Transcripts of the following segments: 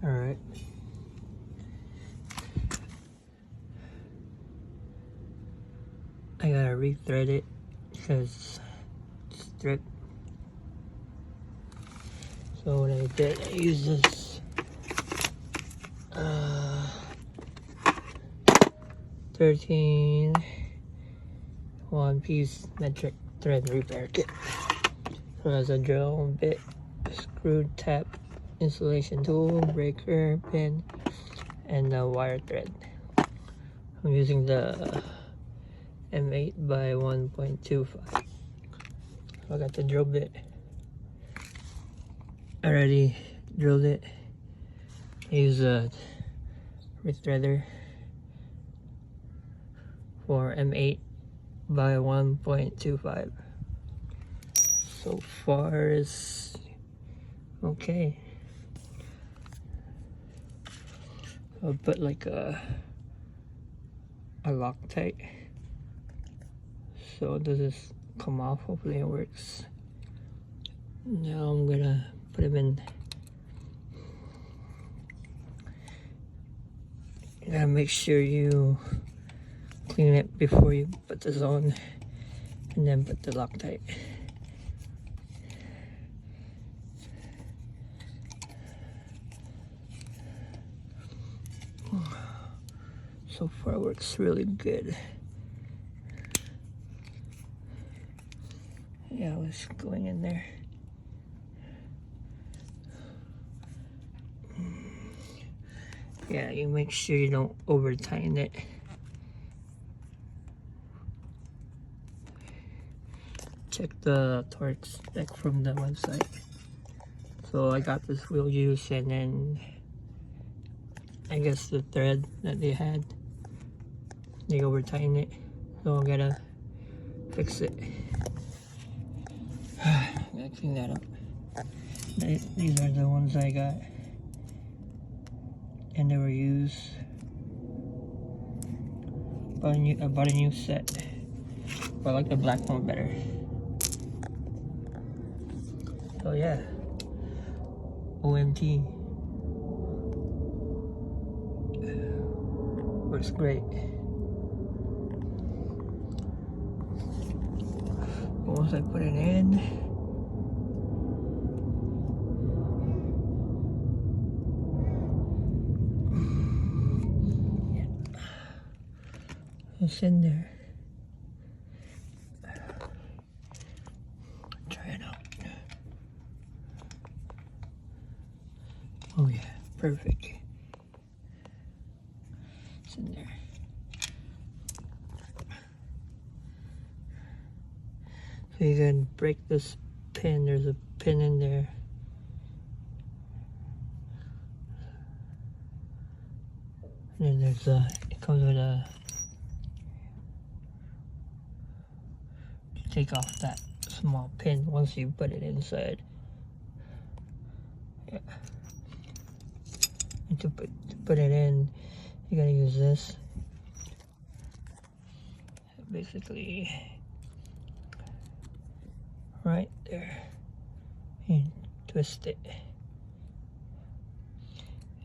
Alright. I gotta rethread it because it's stripped. So what I did, I used this 13 one-piece metric thread repair kit. So it has a drill bit, screw tap, installation tool, breaker, pin, and a wire thread. I'm using the M8 by 1.25. I got the drill bit. I already drilled it. I use a Rethreader for M8 by 1.25. So far it's okay. I'll put like a Loctite so does this come off. Hopefully it works. Now I'm gonna put them in. You gotta make sure you clean it before you put this on, and then put the Loctite. So far it works really good. Yeah, it's going in there. Yeah, you make sure you don't over tighten it. Check the torque spec from the website. So I got this wheel use, and then I guess the thread that they had, they over tighten it. So I gotta fix it. Gotta clean that up. These are the ones I got, and they were used. I bought a new set, but I like the black one better. So yeah, OMT works great. But once I put it in, it's in there. Try it out. Oh yeah, perfect. It's in there. So you can break this pin. There's a pin in there. And then there's it comes with a, take off that small pin once you put it inside. Yeah. And to put it in, you gotta use this. Basically, right there, and twist it.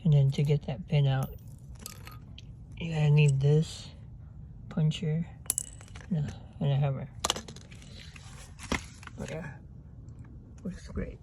And then to get that pin out, you gotta need this puncher and a hammer. But yeah, works great.